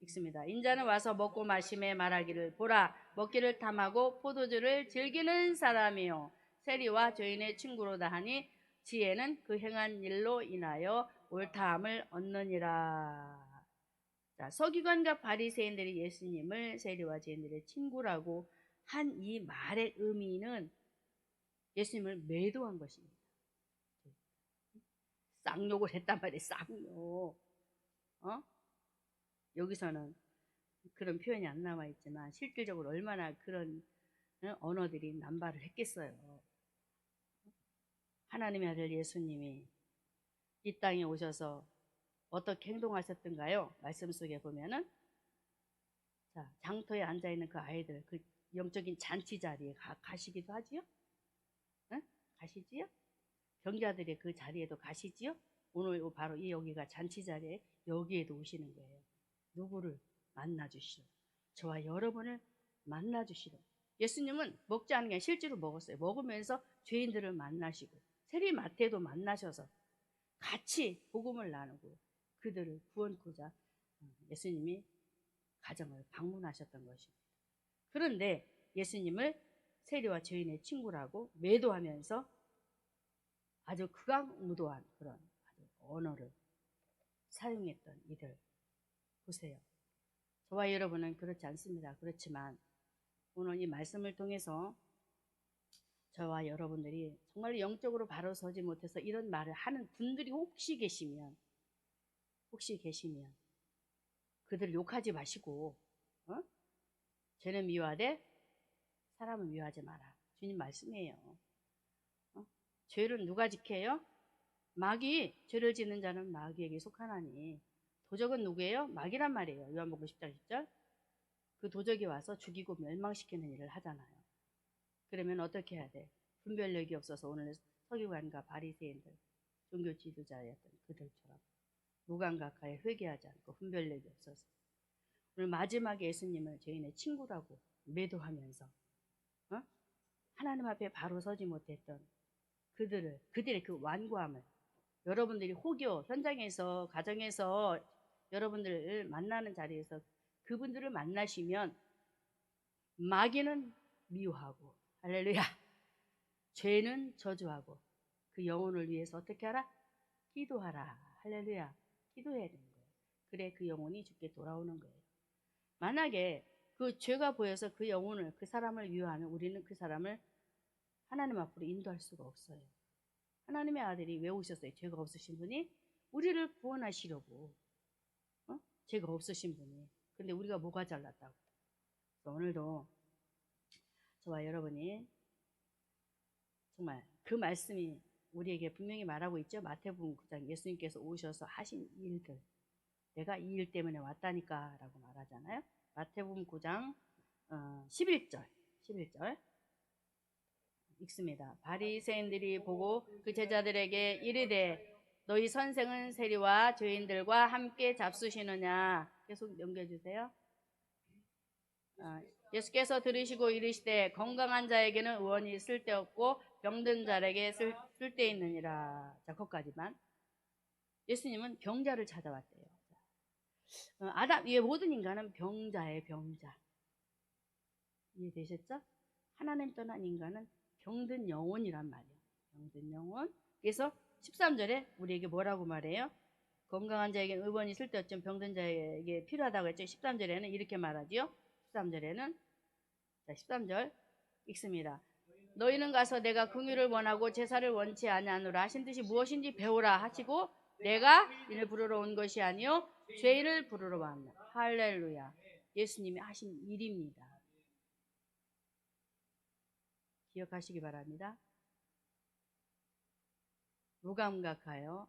읽습니다. 인자는 와서 먹고 마심에 말하기를, 보라, 먹기를 탐하고 포도주를 즐기는 사람이요 세리와 죄인의 친구로다 하니 지혜는 그 행한 일로 인하여 옳다함을 얻느니라. 자, 서기관과 바리새인들이 예수님을 세리와 죄인들의 친구라고 한 이 말의 의미는 예수님을 매도한 것입니다. 쌍욕을 했단 말이에요. 쌍욕. 여기서는 그런 표현이 안 나와 있지만 실질적으로 얼마나 그런 언어들이 남발을 했겠어요. 하나님의 아들 예수님이 이 땅에 오셔서 어떻게 행동하셨던가요? 말씀 속에 보면은, 자, 장터에 앉아있는 그 아이들, 그 영적인 잔치 자리에 가시기도 하지요? 응? 가시지요? 경자들의 그 자리에도 가시지요? 오늘 바로 이 여기가 잔치 자리에 여기에도 오시는 거예요. 누구를 만나주시러? 저와 여러분을 만나주시러. 예수님은 먹지 않은 게 실제로 먹었어요. 먹으면서 죄인들을 만나시고 세리 마태도 만나셔서 같이 복음을 나누고 그들을 구원코자 예수님이 가정을 방문하셨던 것입니다. 그런데 예수님을 세리와 죄인의 친구라고 매도하면서 아주 극악무도한 그런 언어를 사용했던 이들 보세요. 저와 여러분은 그렇지 않습니다. 그렇지만 오늘 이 말씀을 통해서 저와 여러분들이 정말 영적으로 바로 서지 못해서 이런 말을 하는 분들이 혹시 계시면 그들 욕하지 마시고 죄는 미워하되 사람은 미워하지 마라. 주님 말씀이에요. 죄를 누가 지켜요? 마귀. 죄를 짓는 자는 마귀에게 속하나니. 도적은 누구예요? 마귀란 말이에요. 요한복음 10장 10절. 그 도적이 와서 죽이고 멸망시키는 일을 하잖아요. 그러면 어떻게 해야 돼? 분별력이 없어서 오늘 서기관과 바리새인들, 종교 지도자였던 그들처럼 무감각하게 회개하지 않고 분별력이 없어서 오늘 마지막에 예수님을 죄인의 친구라고 매도하면서 하나님 앞에 바로 서지 못했던 그들의 그 완고함을, 여러분들이 혹여 현장에서 가정에서 여러분들을 만나는 자리에서 그분들을 만나시면 마귀는 미워하고 할렐루야, 죄는 저주하고 그 영혼을 위해서 어떻게 하라? 기도하라. 할렐루야. 기도해야 되는 거예요. 그래 그 영혼이 주께 돌아오는 거예요. 만약에 그 죄가 보여서 그 영혼을, 그 사람을 위하면 우리는 그 사람을 하나님 앞으로 인도할 수가 없어요. 하나님의 아들이 왜 오셨어요? 죄가 없으신 분이 우리를 구원하시려고. 죄가 없으신 분이. 근데 우리가 뭐가 잘났다고. 오늘도 저와 여러분이 정말 그 말씀이 우리에게 분명히 말하고 있죠. 마태복음 9장 예수님께서 오셔서 하신 일들, 내가 이 일 때문에 왔다니까 라고 말하잖아요. 마태복음 9장 11절 읽습니다. 바리새인들이 보고 그 제자들에게 이르되 너희 선생은 세리와 죄인들과 함께 잡수시느냐. 계속 넘겨주세요. 예수께서 들으시고 이르시되 건강한 자에게는 의원이 쓸데없고 병든 자에게 쓸데있느니라. 자, 거기까지만. 예수님은 병자를 찾아왔대요. 모든 인간은 병자예요. 병자. 이해되셨죠? 하나님 떠난 인간은 병든 영혼이란 말이에요. 병든 영혼. 그래서 13절에 우리에게 뭐라고 말해요? 건강한 자에게는 의원이 쓸데없지만 병든 자에게 필요하다고 했죠. 13절에는 이렇게 말하지요. 13절에는 자, 13절 읽습니다. 너희는 가서 내가 긍휼을 원하고 제사를 원치 아니하노라 하신 듯이 무엇인지 배우라 하시고 내가 이를 부르러 온 것이 아니요 죄인을 부르러 왔노라. 할렐루야. 예수님이 하신 일입니다. 기억하시기 바랍니다. 무감각하여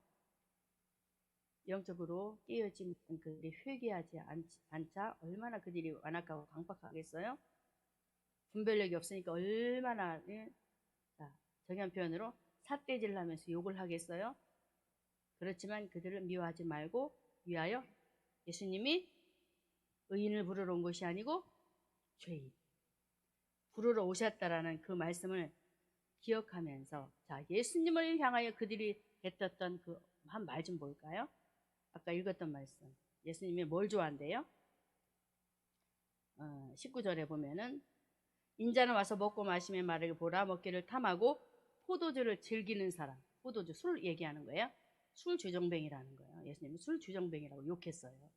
영적으로 깨어진 그들이 회개하지 않자 얼마나 그들이 완악하고 강박하겠어요? 분별력이 없으니까 얼마나 정한 표현으로 삿대질 하면서 욕을 하겠어요? 그렇지만 그들을 미워하지 말고 위하여 예수님이 의인을 부르러 온 것이 아니고 죄인 부르러 오셨다라는 그 말씀을 기억하면서 자, 예수님을 향하여 그들이 뱉었던 그 한 말 좀 볼까요? 아까 읽었던 말씀. 예수님이 뭘 좋아한대요? 19절에 보면은 인자는 와서 먹고 마시며 마르게 보라. 먹기를 탐하고 포도주를 즐기는 사람. 포도주, 술 얘기하는 거예요. 술 주정뱅이라는 거예요. 예수님은 술 주정뱅이라고 욕했어요.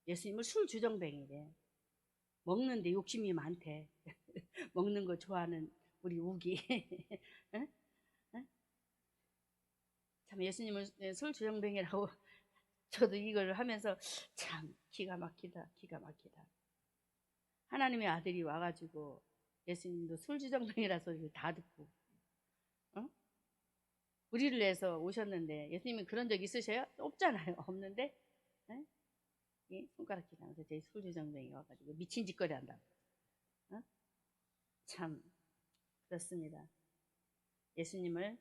예수님을 술 주정뱅이래. 먹는데 욕심이 많대. 먹는 거 좋아하는 우리 우기. 참 예수님을 술 주정뱅이라고 저도 이걸 하면서 참 기가 막히다. 하나님의 아들이 와가지고 예수님도 술 주정뱅이라 소리를 다 듣고 우리를 위해서 오셨는데 예수님은 그런 적 있으셔요? 없잖아요. 없는데 손가락 기나면서 제 술 주정뱅이가 와가지고 미친 짓거리 한다고. 참 그렇습니다. 예수님을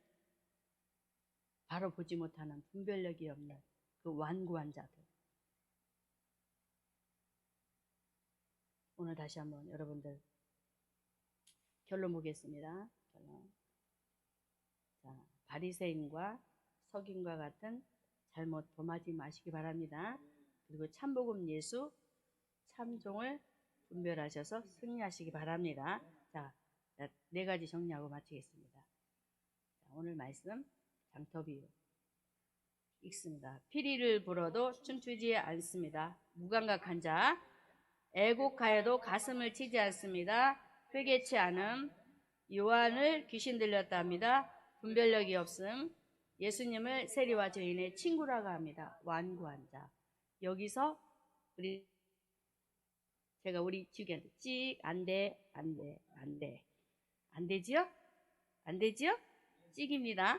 바로 보지 못하는 분별력이 없는 그 완고한 자들. 오늘 다시 한번 여러분들 결론 보겠습니다. 결론. 자, 바리새인과 서긴과 같은 잘못 범하지 마시기 바랍니다. 그리고 참복음 예수 참종을 분별하셔서 승리하시기 바랍니다. 자, 4가지 정리하고 마치겠습니다. 자, 오늘 말씀 장터비유 읽습니다. 피리를 불어도 춤추지 않습니다. 무감각한 자 애곡하여도 가슴을 치지 않습니다. 회개치 않음 요한을 귀신 들렸답니다. 분별력이 없음 예수님을 세리와 죄인의 친구라고 합니다. 완고한 자. 여기서 제가 우리 지우개한테 찍 안돼 안 되지요? 찍입니다.